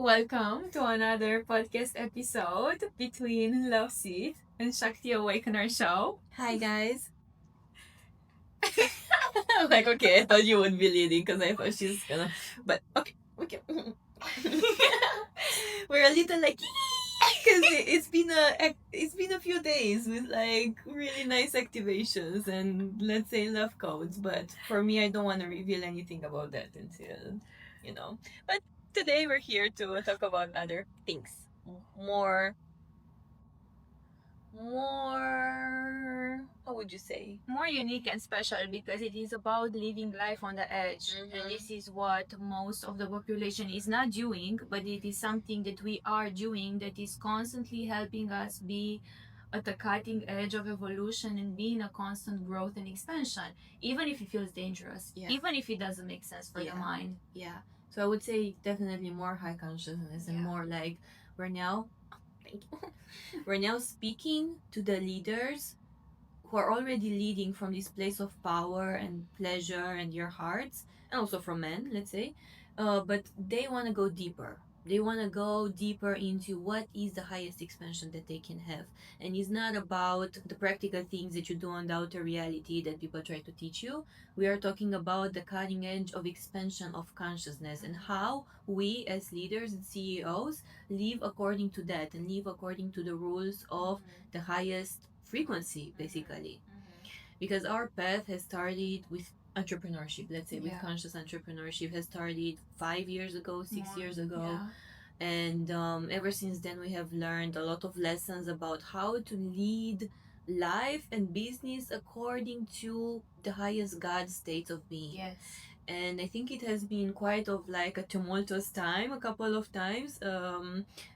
Welcome to another podcast episode between Love Seat and Shakti Awakener Show. Hi guys. I'm like, okay, I thought you would be leading because I thought she's gonna. But okay. We're a little like because it's been a few days with like really nice activations and let's say love codes. But for me, I don't want to reveal anything about that until But today we're here to talk about other things, more how would you say? More unique and special because it is about living life on the edge. And this is what most of the population is not doing, but it is something that we are doing that is constantly helping us be at the cutting edge of evolution and be in a constant growth and expansion, even if it feels dangerous, even if it doesn't make sense for the mind. Yeah. So I would say definitely more high consciousness and more like we're now we're now speaking to the leaders who are already leading from this place of power and pleasure and your hearts, and also from men, let's say. But they want to go deeper. They want to go deeper into what is the highest expansion that they can have. And it's not about the practical things that you do on the outer reality that people try to teach you. We are talking about the cutting edge of expansion of consciousness and how we, as leaders and CEOs, live according to that and live according to the rules of the highest frequency, basically. Because our path has started with entrepreneurship, let's say, with conscious entrepreneurship, has started 5 years ago, 6 years ago. And ever since then, we have learned a lot of lessons about how to lead life and business according to the highest God states of being. Yes. And I think it has been quite of like a tumultuous time a couple of times,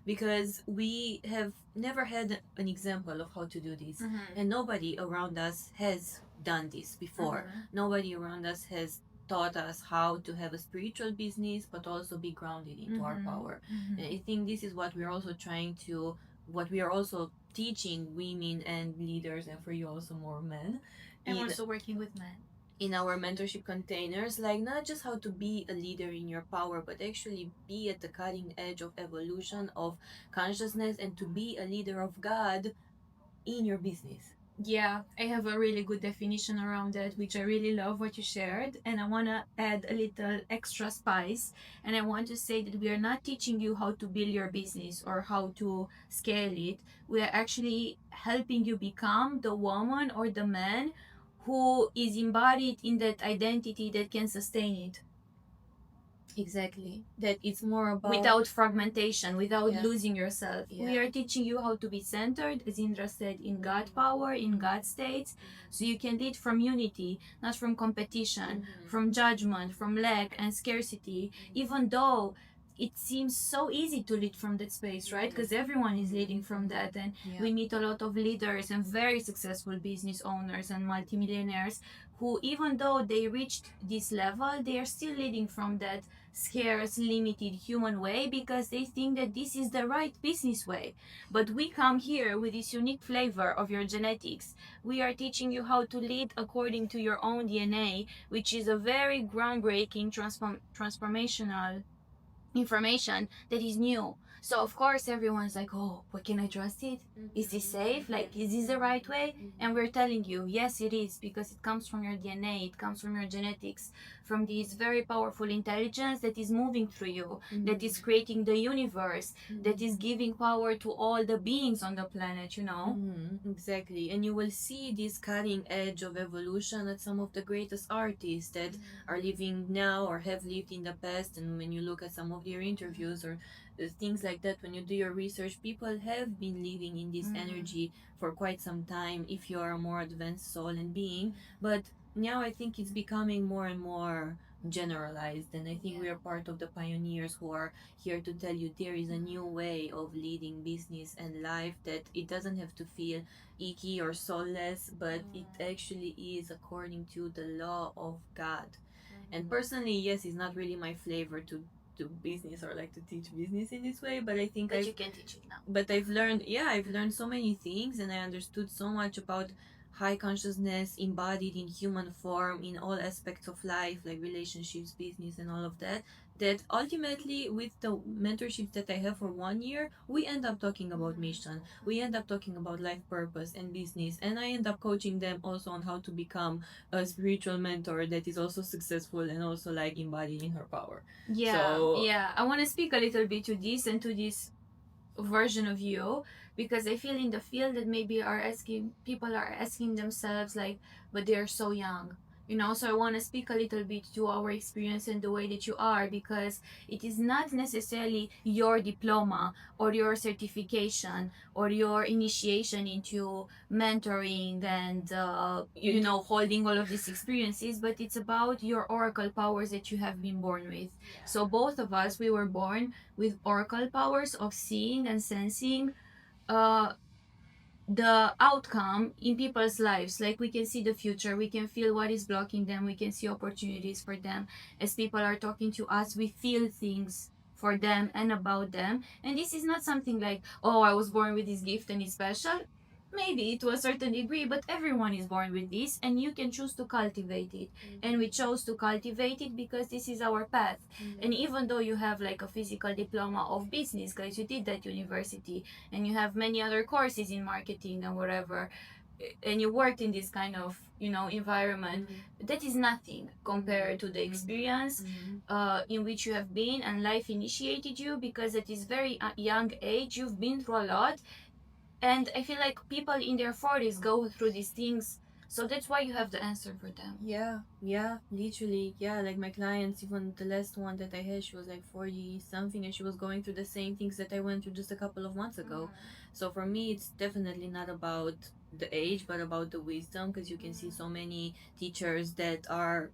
because we have never had an example of how to do this, and nobody around us has done this before. Nobody around us has taught us how to have a spiritual business but also be grounded into our power. And I think this is what we're also what we are also teaching women and leaders, and for you also more men, and also working with men in our mentorship containers, like not just how to be a leader in your power, but actually be at the cutting edge of evolution of consciousness and to be a leader of God in your business. Yeah, I have a really good definition around that, which I really love what you shared. And I want to add a little extra spice. And I want to say that we are not teaching you how to build your business or how to scale it. We are actually helping you become the woman or the man who is embodied in that identity that can sustain it. Exactly. That it's more about without fragmentation, without losing yourself. We are teaching you how to be centered, as Indra said, in God power, in God states, so you can lead from unity, not from competition, from judgment, from lack and scarcity, even though it seems so easy to lead from that space, right? Because everyone is leading from that, and we meet a lot of leaders and very successful business owners and multimillionaires who, even though they reached this level, they are still leading from that scarce, limited human way because they think that this is the right business way. But we come here with this unique flavor of your genetics. We are teaching you how to lead according to your own DNA, which is a very groundbreaking, transformational information that is new. So of course everyone's like, oh, but can I trust it? Is this safe? Like, is this the right way? And we're telling you, yes, it is, because it comes from your DNA, it comes from your genetics, from this very powerful intelligence that is moving through you, that is creating the universe, that is giving power to all the beings on the planet, Exactly. And you will see this cutting edge of evolution at some of the greatest artists that are living now or have lived in the past. And when you look at some of their interviews or things like that, when you do your research, people have been living in this energy for quite some time if you are a more advanced soul and being. But now I think it's becoming more and more generalized, and I think we are part of the pioneers who are here to tell you there is a new way of leading business and life, that it doesn't have to feel icky or soulless, but it actually is according to the law of God. And personally, yes, it's not really my flavor to do business or like to teach business in this way, but I think you can teach it now. I've learned so many things, and I understood so much about high consciousness embodied in human form in all aspects of life, like relationships, business, and all of that. That ultimately, with the mentorships that I have for 1 year, we end up talking about mission, we end up talking about life purpose and business, and I end up coaching them also on how to become a spiritual mentor that is also successful and also like embodying her power. Yeah, I want to speak a little bit to this and to this version of you, because I feel in the field that maybe are asking people are asking themselves like, but they're so young, so I want to speak a little bit to our experience and the way that you are, because it is not necessarily your diploma or your certification or your initiation into mentoring and holding all of these experiences, but it's about your oracle powers that you have been born with. So both of us, we were born with oracle powers of seeing and sensing uh the outcome in people's lives. Like, we can see the future, we can feel what is blocking them, we can see opportunities for them. As people are talking to us, we feel things for them and about them. And this is not something like, oh, I was born with this gift and it's special. Maybe to a certain degree, but everyone is born with this and you can choose to cultivate it. And we chose to cultivate it because this is our path. And even though you have like a physical diploma of business, guys, you did that university, and you have many other courses in marketing and whatever, and you worked in this kind of environment, that is nothing compared to the experience in which you have been, and life initiated you, because at this very young age you've been through a lot. And I feel like people in their 40s go through these things, so that's why you have the answer for them. Yeah, literally. Yeah, like my clients, even the last one that I had, she was like 40 something and she was going through the same things that I went through just a couple of months ago. So for me, it's definitely not about the age, but about the wisdom, because you can see so many teachers that are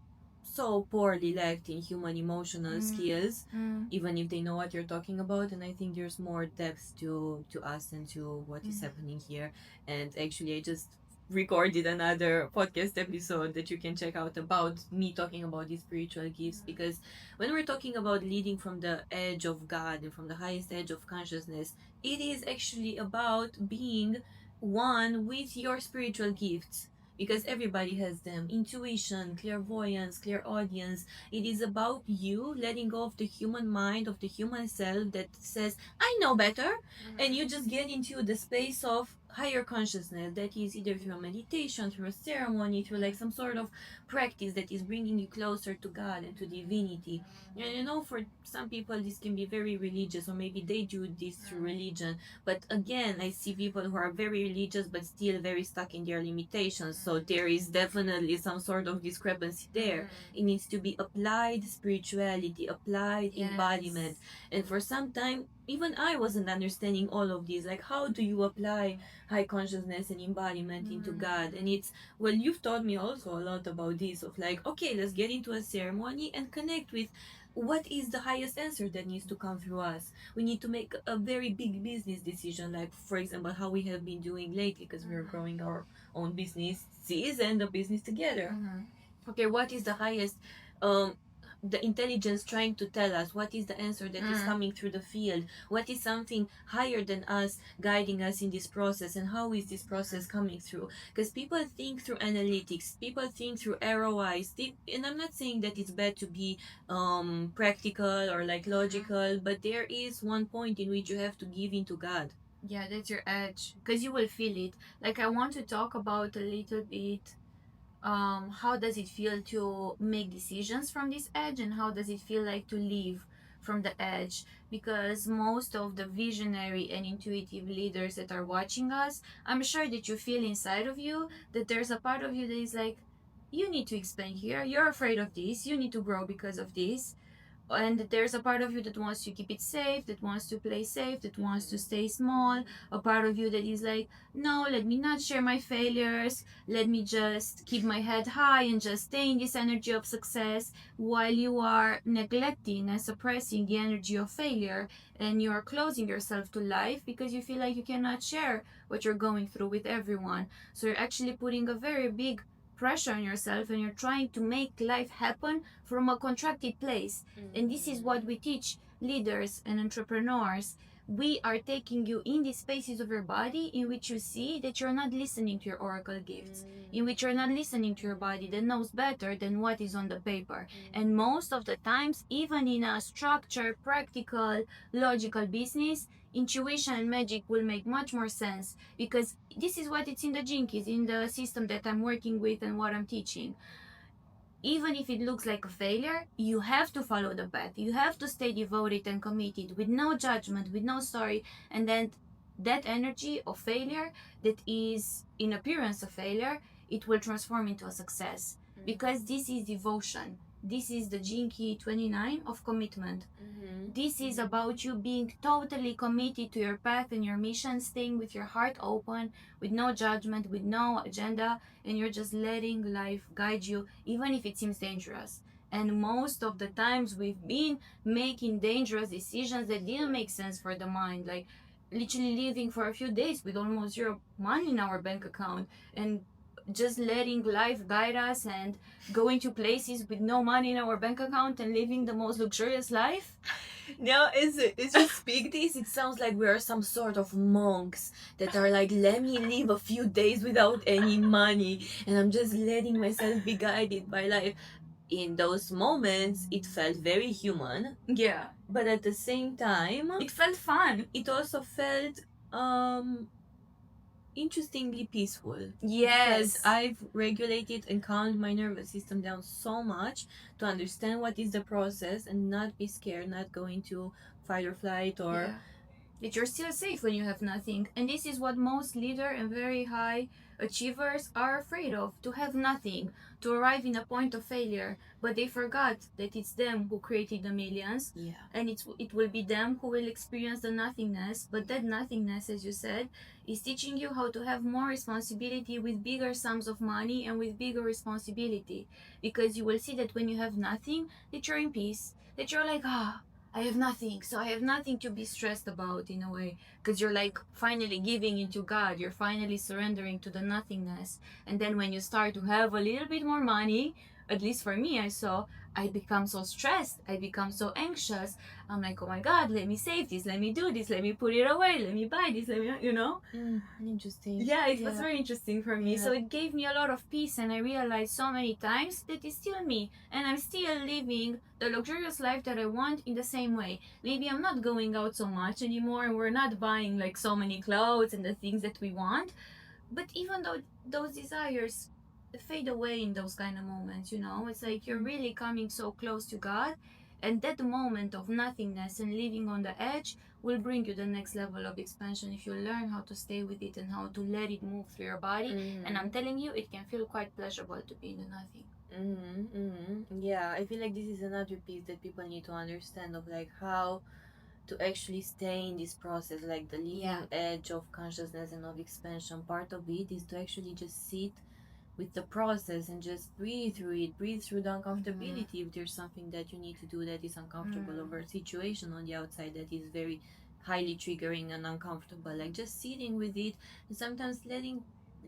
so poorly lacked in human emotional skills, even if they know what you're talking about. And I think there's more depth to us and to what is happening here. And actually, I just recorded another podcast episode that you can check out about me talking about these spiritual gifts, because when we're talking about leading from the edge of God and from the highest edge of consciousness, it is actually about being one with your spiritual gifts, because everybody has them: intuition, clairvoyance, clairaudience. It is about you letting go of the human mind, of the human self that says, I know better, and you just get into the space of higher consciousness, that is either through a meditation, through a ceremony, through like some sort of practice that is bringing you closer to God and to divinity. And for some people this can be very religious, or maybe they do this through religion, but again, I see people who are very religious but still very stuck in their limitations. So there is definitely some sort of discrepancy there. It needs to be applied spirituality, applied embodiment. And for some time, even I wasn't understanding all of these. Like, how do you apply high consciousness and embodiment into God? And it's, well, you've taught me also a lot about this, of like, okay, let's get into a ceremony and connect with what is the highest answer that needs to come through us. We need to make a very big business decision, like, for example, how we have been doing lately, because we're growing our own businesses and the business together. Okay, what is the highest the intelligence trying to tell us? What is the answer that is coming through the field? What is something higher than us guiding us in this process, and how is this process coming through? Because people think through analytics, people think through ROIs, and I'm not saying that it's bad to be practical or like logical, but there is one point in which you have to give into God. Yeah, that's your edge, because you will feel it. Like, I want to talk about a little bit how does it feel to make decisions from this edge, and how does it feel like to live from the edge, because most of the visionary and intuitive leaders that are watching us, I'm sure that you feel inside of you that there's a part of you that is like, you need to expand here, you're afraid of this, you need to grow because of this. And there's a part of you that wants to keep it safe, that wants to play safe, that wants to stay small. A part of you that is like, no, let me not share my failures, let me just keep my head high and just stay in this energy of success, while you are neglecting and suppressing the energy of failure, and you're closing yourself to life because you feel like you cannot share what you're going through with everyone. So you're actually putting a very big pressure on yourself, and you're trying to make life happen from a contracted place. And this is what we teach leaders and entrepreneurs. we are taking you in these spaces of your body in which you see that you're not listening to your oracle gifts, in which you're not listening to your body that knows better than what is on the paper. And most of the times, even in a structured, practical, logical business, intuition and magic will make much more sense, because this is what it's in the jinkies, in the system that I'm working with and what I'm teaching. Even if it looks like a failure, you have to follow the path. You have to stay devoted and committed with no judgment, with no sorry. And then that energy of failure that is in appearance of failure, it will transform into a success. Because this is devotion. This is the Jinki 29 of commitment. This is about you being totally committed to your path and your mission, staying with your heart open, with no judgment, with no agenda, and you're just letting life guide you, even if it seems dangerous. And most of the times we've been making dangerous decisions that didn't make sense for the mind, like literally living for a few days with almost zero money in our bank account, and just letting life guide us and going to places with no money in our bank account and living the most luxurious life. Now, as you speak this, it sounds like we are some sort of monks that are like, let me live a few days without any money, and I'm just letting myself be guided by life. In those moments, it felt very human. Yeah. But at the same time, It felt fun. It also felt interestingly peaceful. Yes. Because I've regulated and calmed my nervous system down so much to understand what is the process and not be scared, not go into fight or flight or... Yeah. That you're still safe when you have nothing. And this is what most leader and very high achievers are afraid of, to have nothing, to arrive in a point of failure. But they forgot that it's them who created the millions. Yeah. And it will be them who will experience the nothingness. But that nothingness, as you said, is teaching you how to have more responsibility with bigger sums of money and with bigger responsibility. Because you will see that when you have nothing, that you're in peace, that you're like, I have nothing, so I have nothing to be stressed about in a way, because you're like finally giving into God, you're finally surrendering to the nothingness. And then when you start to have a little bit more money, at least for me, I become so stressed, I become so anxious. I'm like, oh my God, let me save this, let me do this, let me put it away, let me buy this, let me, Interesting. Yeah, it was very interesting for me. Yeah. So it gave me a lot of peace, and I realized so many times that it's still me, and I'm still living the luxurious life that I want in the same way. Maybe I'm not going out so much anymore, and we're not buying like so many clothes and the things that we want. But even though those desires fade away in those kind of moments, it's like you're really coming so close to God, and that moment of nothingness and living on the edge will bring you the next level of expansion if you learn how to stay with it and how to let it move through your body. And I'm telling you, it can feel quite pleasurable to be in the nothing. Yeah, I feel like this is another piece that people need to understand of like how to actually stay in this process, like the leading edge of consciousness and of expansion. Part of it is to actually just sit with the process and just breathe through it, breathe through the uncomfortability. If there's something that you need to do that is uncomfortable, or a situation on the outside that is very highly triggering and uncomfortable, like just sitting with it, and sometimes letting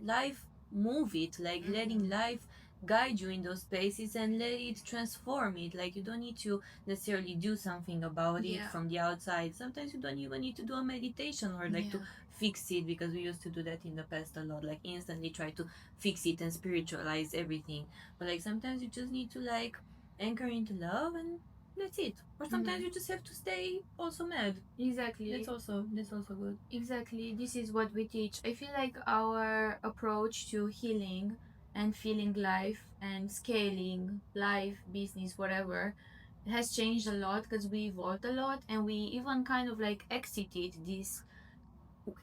life move it, like letting life guide you in those spaces and let it transform it. Like you don't need to necessarily do something about it from the outside. Sometimes you don't even need to do a meditation or like to fix it, because we used to do that in the past a lot, like instantly try to fix it and spiritualize everything. But like sometimes you just need to like anchor into love, and that's it. Or sometimes you just have to stay also mad. Exactly. That's also good. Exactly. This is what we teach. I feel like our approach to healing and feeling life and scaling life, business, whatever, has changed a lot, because we evolved a lot, and we even kind of like exited this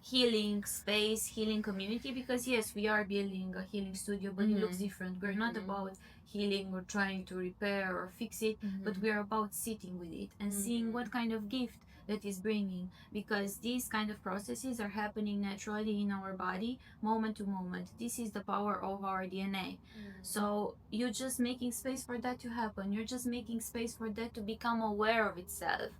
healing space, healing community, because yes, we are building a healing studio, but it looks different. We're not about healing or trying to repair or fix it, but we're about sitting with it and seeing what kind of gift that is bringing, because these kind of processes are happening naturally in our body, moment to moment. This is the power of our DNA. So you're just making space for that to happen, you're just making space for that to become aware of itself.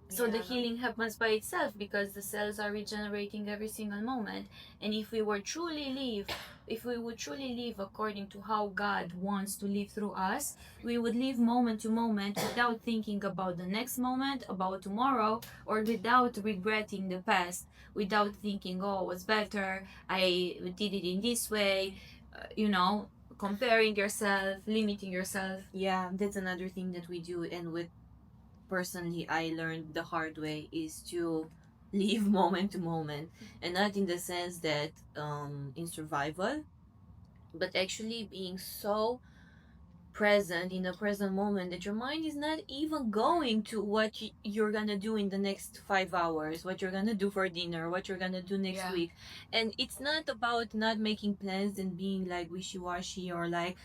So the healing happens by itself, because the cells are regenerating every single moment. And if we were truly live if we would truly live according to how God wants to live through us, we would live moment to moment without thinking about the next moment, about tomorrow, or without regretting the past, without thinking, oh, it was better, I did it in this way, you know, comparing yourself, limiting yourself. Yeah, that's another thing that we do, and with personally I learned the hard way is to live moment to moment, and not in the sense that in survival, but actually being so present in the present moment that your mind is not even going to what you're gonna do in the next 5 hours, what you're gonna do for dinner, what you're gonna do next week. And it's not about not making plans and being like wishy-washy or like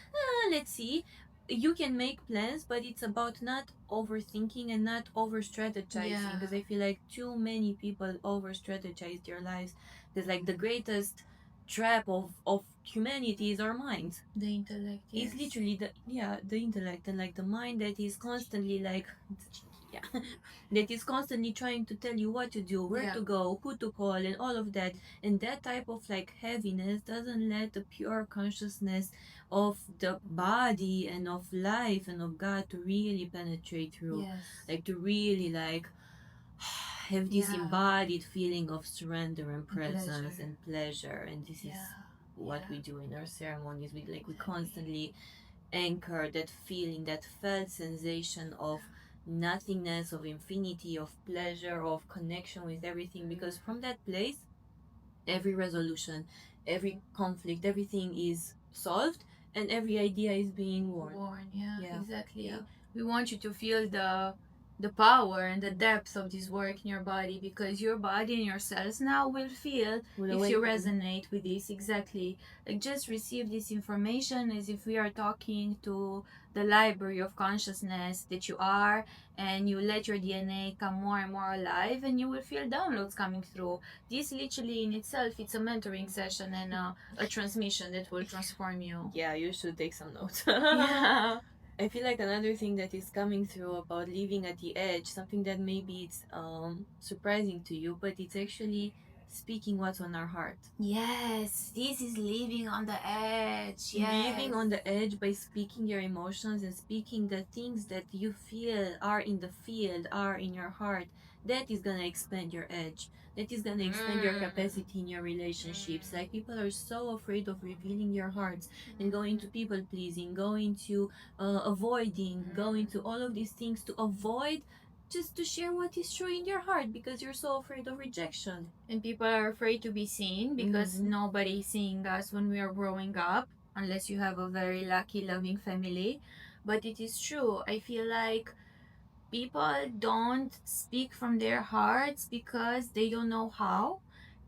let's see. You can make plans, but it's about not overthinking and not over strategizing, because I feel like too many people over strategize their lives. There's like the greatest trap of humanity is our mind. The intellect, it's literally the intellect, and like the mind that is constantly like that is constantly trying to tell you what to do, where to go, who to call, and all of that. And that type of like heaviness doesn't let the pure consciousness of the body and of life and of God to really penetrate through. Like to really like have this embodied feeling of surrender and presence and pleasure. And this is what we do in our ceremonies. We constantly anchor that feeling, that felt sensation of nothingness, of infinity, of pleasure, of connection with everything, because from that place every resolution, every conflict, everything is solved, and every idea is being born. Exactly. We want you to feel the power and the depth of this work in your body, because your body and your cells now will feel if you resonate with this. Exactly. Like just receive this information as if we are talking to the library of consciousness that you are, and you let your DNA come more and more alive, and you will feel downloads coming through. This literally in itself, it's a mentoring session and a transmission that will transform you. Yeah, you should take some notes. Yeah. I feel like another thing that is coming through about living at the edge, something that maybe it's surprising to you, but it's actually speaking what's on our heart. Yes, this is living on the edge. Yes. Living on the edge by speaking your emotions and speaking the things that you feel are in the field, are in your heart. That is gonna expand your edge. That is gonna expand your capacity in your relationships. Like people are so afraid of revealing your hearts and going to people pleasing, going to avoiding, going to all of these things to avoid just to share what is true in your heart, because you're so afraid of rejection. And people are afraid to be seen because nobody is seeing us when we are growing up, unless you have a very lucky, loving family. But it is true. I feel like people don't speak from their hearts because they don't know how.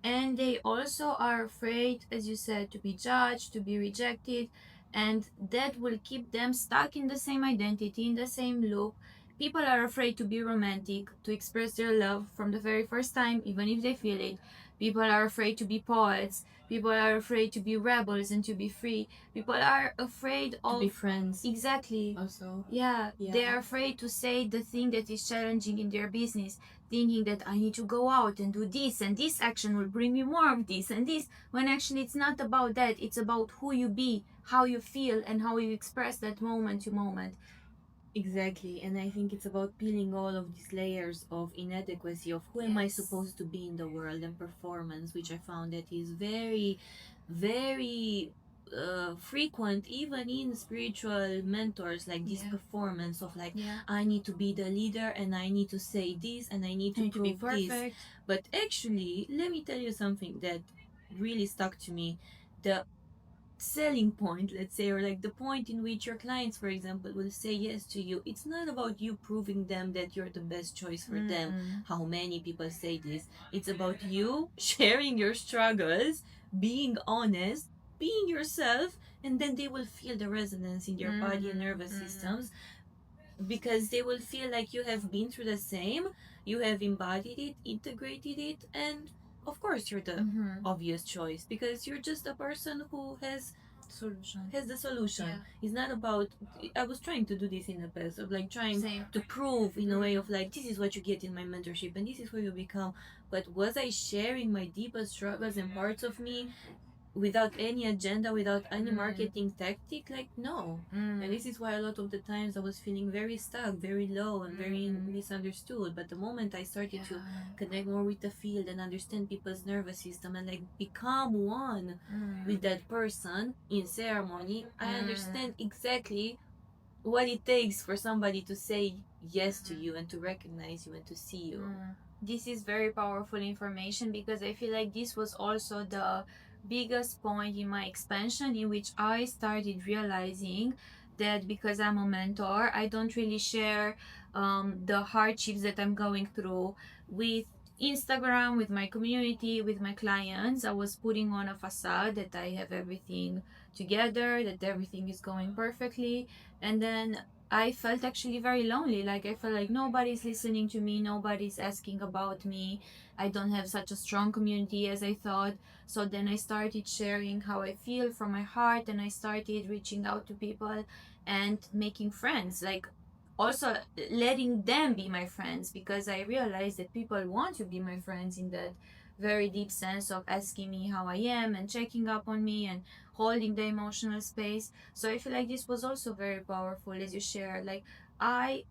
And they also are afraid, as you said, to be judged, to be rejected. And that will keep them stuck in the same identity, in the same loop. People are afraid to be romantic, to express their love from the very first time, even if they feel it. People are afraid to be poets. People are afraid to be rebels and to be free. People are afraid of to be friends. Exactly. Also. Yeah, they are afraid to say the thing that is challenging in their business, thinking that I need to go out and do this, and this action will bring me more of this and this, when actually it's not about that. It's about who you be, how you feel, and how you express that moment to moment. Exactly, and I think it's about peeling all of these layers of inadequacy of who am I supposed to be in the world, and performance, which I found that is very, very frequent even in spiritual mentors, like this performance of like I need to be the leader and I need to say this and I need to prove be perfect. this. But actually, let me tell you something that really stuck to me. The selling point, let's say, or like the point in which your clients, for example, will say yes to you, it's not about you proving them that you're the best choice for them. How many people say this? It's about you sharing your struggles, being honest, being yourself, and then they will feel the resonance in their body and nervous systems, because they will feel like you have been through the same, you have embodied it, integrated it, and of course you're the obvious choice, because you're just a person who has the solution. It's not about, I was trying to do this in the past of like trying to prove in a way of like this is what you get in my mentorship and this is who you become. But was I sharing my deepest struggles and parts of me? without any agenda, without any marketing tactic, like no. And this is why a lot of the times I was feeling very stuck, very low, and very misunderstood. But the moment I started to connect more with the field and understand people's nervous system and like become one with that person in ceremony, I understand exactly what it takes for somebody to say yes to you and to recognize you and to see you. This is very powerful information, because I feel like this was also the biggest point in my expansion, in which I started realizing that because I'm a mentor, I don't really share the hardships that I'm going through with Instagram, with my community, with my clients. I was putting on a facade that I have everything together, that everything is going perfectly. And then I felt actually very lonely. Like I felt like nobody's listening to me, nobody's asking about me. I don't have such a strong community as I thought. So then I started sharing how I feel from my heart, and I started reaching out to people and making friends. Like also letting them be my friends, because I realized that people want to be my friends in that very deep sense of asking me how I am and checking up on me and holding the emotional space. So I feel like this was also very powerful, as you share. Like I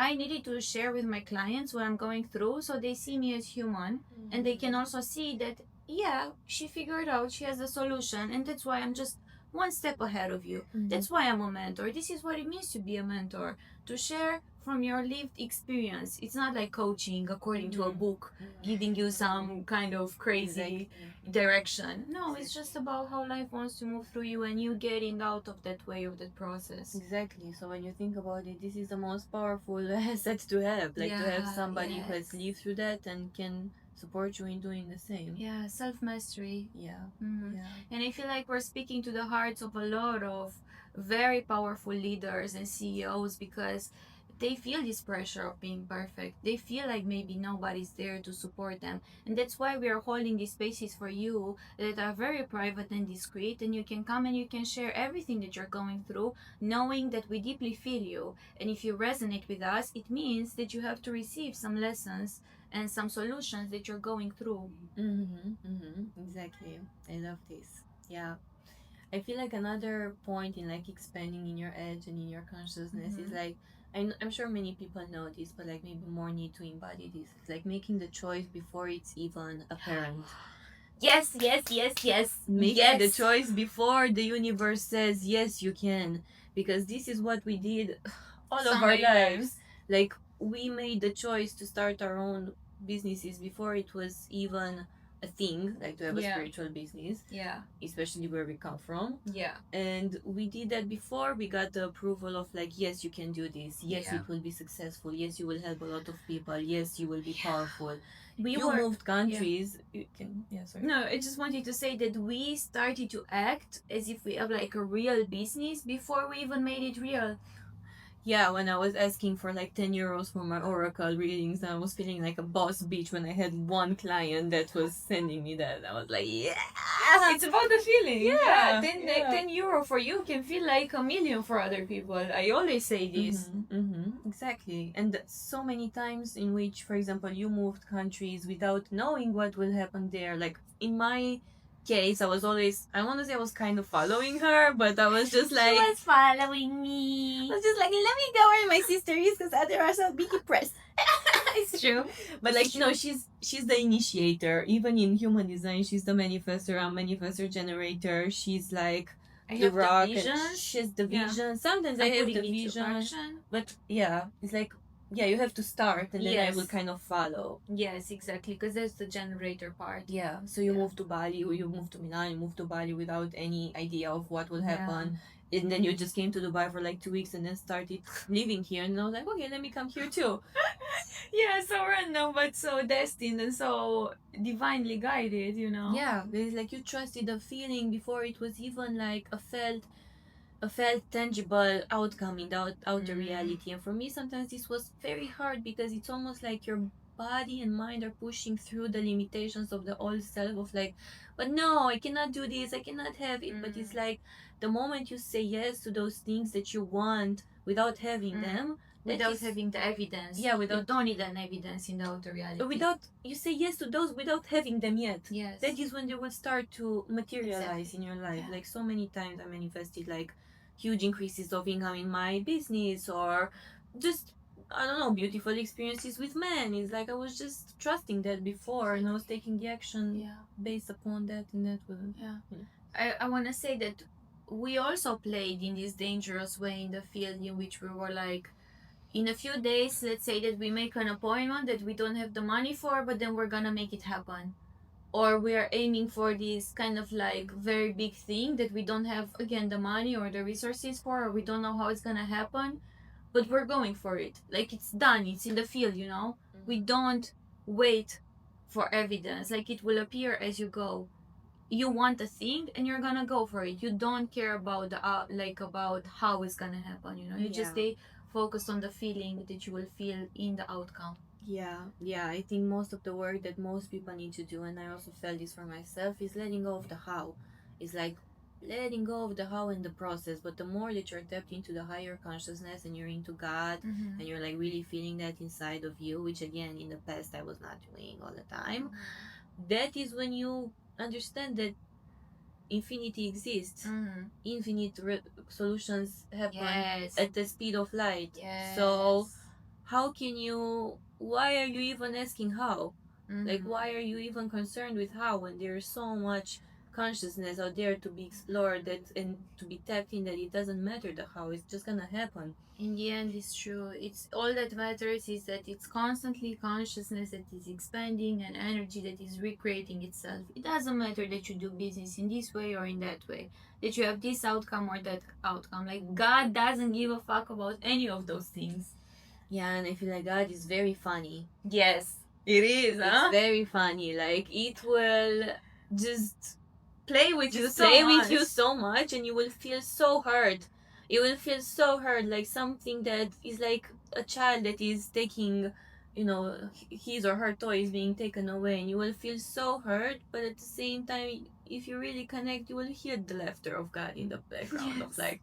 I needed to share with my clients what I'm going through, so they see me as human, and they can also see that, yeah, she figured out, she has a solution, and that's why I'm just one step ahead of you. That's why I'm a mentor. This is what it means to be a mentor, to share from your lived experience. It's not like coaching according to a book, giving you some kind of crazy direction. No, it's just about how life wants to move through you and you getting out of that way of that process. Exactly. So when you think about it, this is the most powerful asset to have. Like to have somebody who has lived through that and can support you in doing the same. Yeah, self mastery. Yeah. Yeah. And I feel like we're speaking to the hearts of a lot of very powerful leaders and CEOs, because they feel this pressure of being perfect. They feel like maybe nobody's there to support them. And that's why we are holding these spaces for you that are very private and discreet. And you can come and you can share everything that you're going through, knowing that we deeply feel you. And if you resonate with us, it means that you have to receive some lessons and some solutions that you're going through. Exactly. I love this. Yeah. I feel like another point in like expanding in your edge and in your consciousness is like, I'm sure many people know this, but like maybe more need to embody this. It's like making the choice before it's even apparent. Yes, yes, yes, yes. Making the choice before the universe says yes, you can, because this is what we did all of our lives. Like we made the choice to start our own businesses before it was even a thing, like to have a spiritual business. Yeah. Especially where we come from. Yeah. And we did that before we got the approval of like, yes, you can do this. Yes, it will be successful. Yes, you will help a lot of people. Yes, you will be powerful. You moved countries. You can, sorry. No, I just wanted to say that we started to act as if we have like a real business before we even made it real. Yeah, when I was asking for like 10 euros for my oracle readings, I was feeling like a boss bitch when I had one client that was sending me that. I was like, yeah! It's about the feeling. Yeah. 10 euro for you can feel like a million for other people. I always say this. Exactly. And so many times in which, for example, you moved countries without knowing what will happen there. Like in my case, I was always, I want to say I was kind of following her, but I was just like, She was following me. I was just like, let me go where my sister is, because otherwise I'll be depressed. It's true. But like, no, she's the initiator. Even in human design, she's the manifestor. I'm manifestor generator. She's like the rock. She's the vision. Sometimes I have the vision. But yeah, it's like, yeah, you have to start and then I will kind of follow. Yes, exactly, because that's the generator part. Yeah, so you move to Bali, or you move to Milan, you move to Bali without any idea of what will happen. And then you just came to Dubai for like 2 weeks and then started living here. And I was like, okay, let me come here too. Yeah, so random, but so destined and so divinely guided, you know? Yeah, it's like you trusted the feeling before it was even like a felt tangible outcome in the outer reality. And for me, sometimes this was very hard because it's almost like your body and mind are pushing through the limitations of the old self of like, but no, I cannot do this, I cannot have it. But it's like the moment you say yes to those things that you want without having them, without having the evidence. Yeah, without, you don't need an evidence in the outer reality. Without, you say yes to those without having them yet. Yes. That is when they will start to materialize in your life. Yeah. Like so many times I manifested like huge increases of income in my business, or just, I don't know, beautiful experiences with men. It's like I was just trusting that before, and I was taking the action based upon that, and that was I want to say that we also played in this dangerous way in the field in which we were like, in a few days, let's say that we make an appointment that we don't have the money for, but then we're gonna make it happen. Or we are aiming for this kind of like very big thing that we don't have, again, the money or the resources for, or we don't know how it's gonna happen, but we're going for it. Like, it's done, it's in the field, you know? We don't wait for evidence. Like, it will appear as you go. You want a thing and you're gonna go for it. You don't care about the about how it's gonna happen, you know? You just stay focused on the feeling that you will feel in the outcome. Yeah, I think most of the work that most people need to do, and I also felt this for myself, is letting go of the how. It's like letting go of the how in the process, but the more that you're tapped into the higher consciousness and you're into God, and you're like really feeling that inside of you, which again in the past I was not doing all the time, that is when you understand that infinity exists. Infinite solutions happen at the speed of light. So how can you, why are you even asking how? Like, why are you even concerned with how, when there's so much consciousness out there to be explored, that and to be tapped in, that it doesn't matter the how, it's just gonna happen. In the end, it's true. It's all that matters is that it's constantly consciousness that is expanding and energy that is recreating itself. It doesn't matter that you do business in this way or in that way, that you have this outcome or that outcome. Like, God doesn't give a fuck about any of those things. Yeah, and I feel like God is very funny. Yes, it is, huh? It's very funny. Like, it will just play with you so much, and you will feel so hurt. You will feel so hurt, like something that is like a child that is taking, you know, his or her toy is being taken away, and you will feel so hurt. But at the same time, if you really connect, you will hear the laughter of God in the background of like,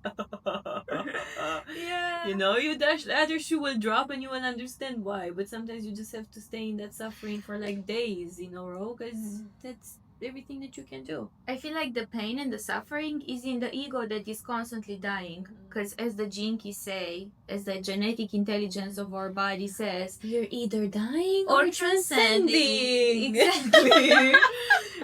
you know, the other shoe will drop and you will understand why. But sometimes you just have to stay in that suffering for like days in a row, because that's everything that you can do. I feel like the pain and the suffering is in the ego that is constantly dying, because as the Jinkies say, as the genetic intelligence of our body says, you're either dying or transcending. Exactly.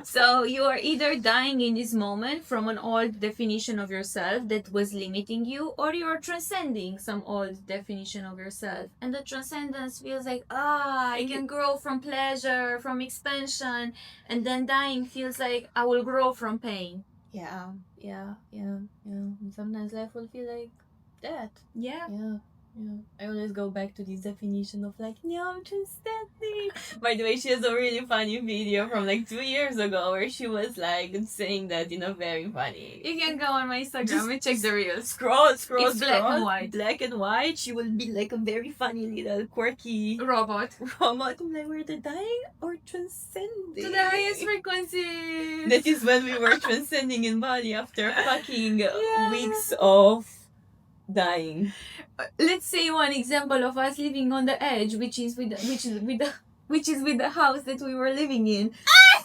So you are either dying in this moment from an old definition of yourself that was limiting you, or you are transcending some old definition of yourself. And the transcendence feels like, I can grow from pleasure, from expansion, and then dying feels like I will grow from pain. Yeah. And sometimes life will feel like that. Yeah. I always go back to this definition of like, no, I'm transcending. By the way, she has a really funny video from like 2 years ago where she was like saying that in a very funny. You can go on my Instagram and check the reels. Scroll. It's black and white. Black and white. She will be like a very funny little quirky robot. I'm like, we're the dying or transcending? To the highest frequency. That is when we were transcending in Bali after fucking weeks of dying. Let's say one example of us living on the edge, which is with the house that we were living in.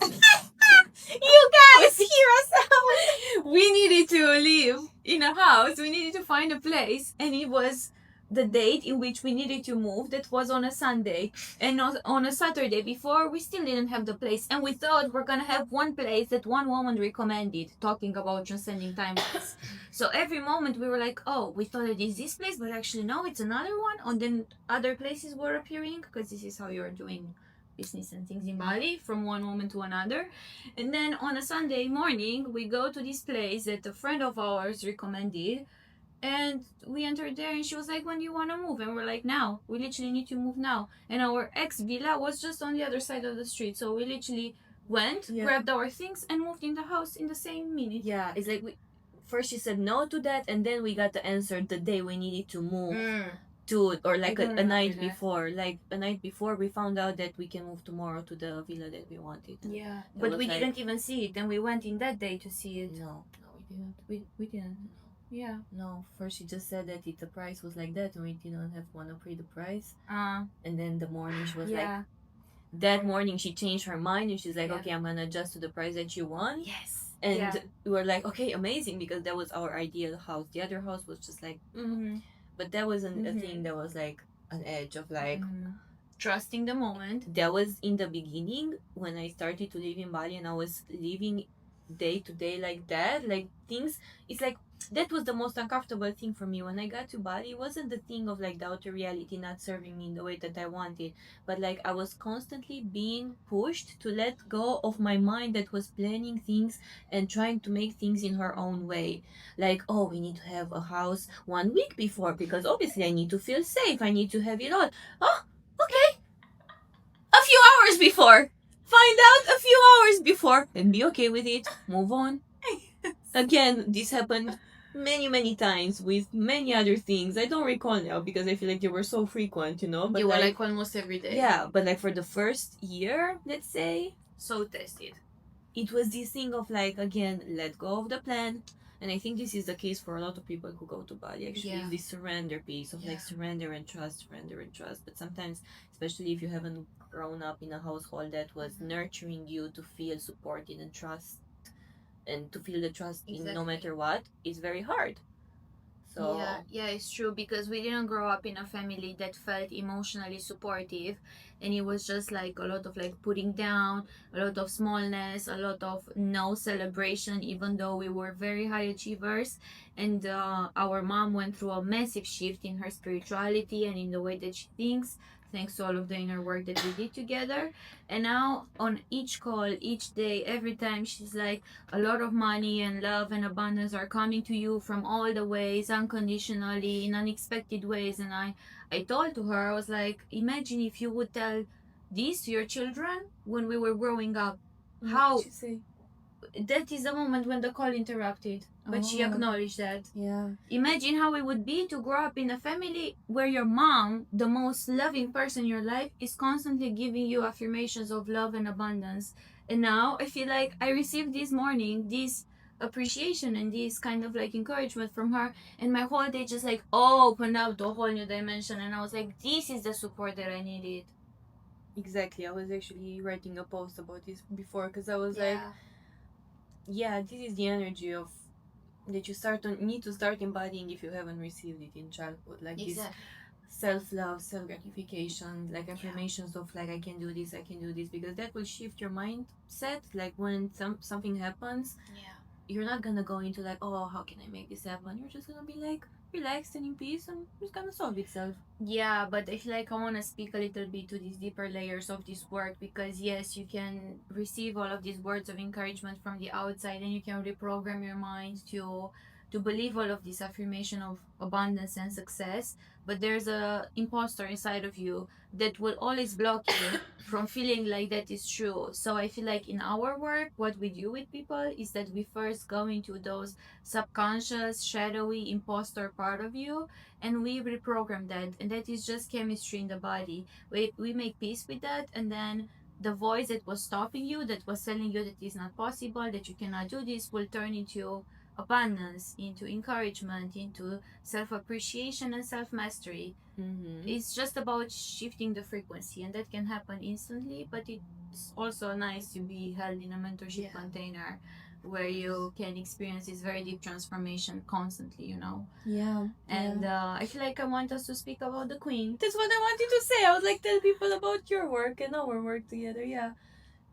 You guys hear us out. We needed to live in a house. We needed to find a place, and it was the date in which we needed to move. That was on a Sunday, and on a Saturday before, we still didn't have the place, and we thought we're gonna have one place that one woman recommended, talking about transcending timelines. So every moment we were like, we thought it is this place, but actually no, it's another one. And then other places were appearing, because this is how you're doing business and things in Bali, from one moment to another. And then on a Sunday morning, we go to this place that a friend of ours recommended, and we entered there, and she was like, when do you want to move? And we're like, now. We literally need to move now. And our ex-villa was just on the other side of the street, so we literally went, grabbed our things, and moved in the house in the same minute. Yeah, it's like first she said no to that, and then we got the answer the day we needed to move to, or like a night before. Like a night before, we found out that we can move tomorrow to the villa that we wanted. Yeah, but we didn't even see it, and we went in that day to see it. No, we didn't. Yeah. No, first she just said that the price was like that and we didn't have want to pay the price. And then the morning she was like, that morning she changed her mind and she's like, okay, I'm gonna adjust to the price that you want. Yes. And we were like, okay, amazing, because that was our ideal house. The other house was just like, but that wasn't a thing that was like an edge of like trusting the moment. That was in the beginning when I started to live in Bali and I was living day to day like that. Like things, it's like that was the most uncomfortable thing for me. When I got to Bali, it wasn't the thing of like the outer reality not serving me in the way that I wanted, but like I was constantly being pushed to let go of my mind that was planning things and trying to make things in her own way. Like, oh, we need to have a house 1 week before because obviously I need to feel safe. I need to have it all. Oh, okay, a few hours before. Find out a few hours before and be okay with it. Move on. Again, this happened many times with many other things. I don't recall now because I feel like they were so frequent, But you were like almost every day. Yeah, but like for the first year, let's say, so tested. It was this thing of like, again, let go of the plan. And I think this is the case for a lot of people who go to Bali. Actually, it's this surrender piece of like surrender and trust. But sometimes, especially if you haven't grown up in a household that was nurturing you to feel supported and trust, and to feel the trust in no matter what, it's very hard. So yeah, it's true, because we didn't grow up in a family that felt emotionally supportive, and it was just like a lot of like putting down, a lot of smallness, a lot of no celebration, even though we were very high achievers. And our mom went through a massive shift in her spirituality and in the way that she thinks, thanks to all of the inner work that we did together. And now on each call, each day, every time, she's like, a lot of money and love and abundance are coming to you from all the ways, unconditionally, in unexpected ways. And I told to her, I was like, imagine if you would tell this to your children when we were growing up. How what did you say? That is the moment when the call interrupted, but she acknowledged that. Yeah. Imagine how it would be to grow up in a family where your mom, the most loving person in your life, is constantly giving you affirmations of love and abundance. And now I feel like I received this morning this appreciation and this kind of like encouragement from her, and my whole day just like opened up to a whole new dimension, and I was like, this is the support that I needed. Exactly. I was actually writing a post about this before because I was like, yeah, this is the energy of that you need to start embodying if you haven't received it in childhood, like this self-love, self-gratification, like affirmations of like, I can do this, because that will shift your mindset. Like when something happens, you're not gonna go into like, oh, how can I make this happen? You're just gonna be like relaxed and in peace, and it's gonna solve itself. Yeah, but I feel like I want to speak a little bit to these deeper layers of this work, because yes, you can receive all of these words of encouragement from the outside, and you can reprogram your mind to believe all of this affirmation of abundance and success, but there's a imposter inside of you that will always block you from feeling like that is true. So I feel like in our work, what we do with people is that we first go into those subconscious, shadowy imposter part of you, and we reprogram that, and that is just chemistry in the body. We make peace with that, and then the voice that was stopping you, that was telling you that it's not possible, that you cannot do this, will turn into abundance, into encouragement, into self-appreciation and self-mastery. It's just about shifting the frequency, and that can happen instantly, but it's also nice to be held in a mentorship container where you can experience this very deep transformation constantly, And I feel like I want us to speak about the Queen. That's what I wanted to say. I would like tell people about your work and our work together.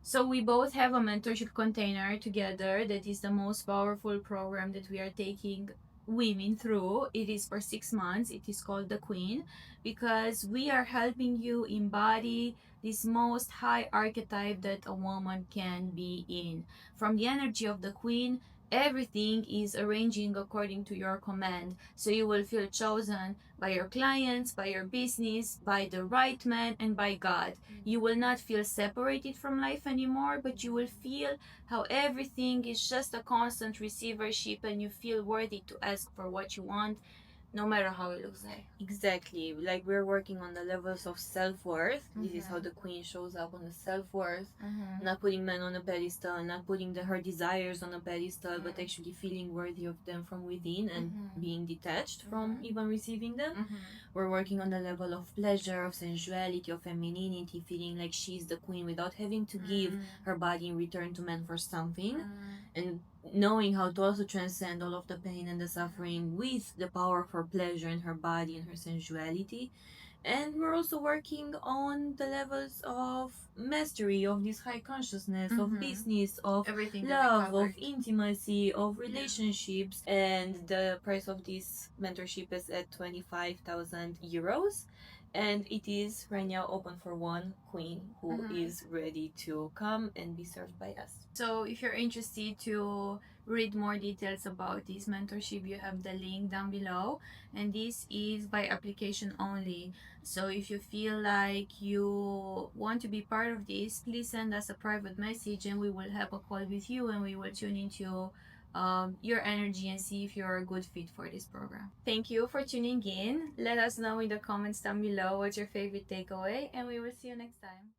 So we both have a mentorship container together that is the most powerful program that we are taking women through. It is for 6 months. It is called the Queen, because we are helping you embody this most high archetype that a woman can be in. From the energy of the Queen, everything is arranging according to your command. So you will feel chosen by your clients, by your business, by the right man, and by God. You will not feel separated from life anymore, but you will feel how everything is just a constant receivership, and you feel worthy to ask for what you want no matter how it looks like. Exactly. Like we're working on the levels of self-worth. This is how the queen shows up on the self-worth. Not putting men on a pedestal, not putting her desires on a pedestal, but actually feeling worthy of them from within and being detached from even receiving them. We're working on the level of pleasure, of sensuality, of femininity, feeling like she's the queen without having to give her body in return to men for something. And knowing how to also transcend all of the pain and the suffering with the power of her pleasure in her body and her sensuality. And we're also working on the levels of mastery of this high consciousness, of business, of Everything love, of intimacy, of relationships. And the price of this mentorship is at 25,000 euros. And it is right now open for one queen who is ready to come and be served by us. So if you're interested to read more details about this mentorship, you have the link down below, and this is by application only. So if you feel like you want to be part of this, please send us a private message and we will have a call with you and we will tune into your energy and see if you're a good fit for this program. Thank you for tuning in. Let us know in the comments down below what's your favorite takeaway, and we will see you next time.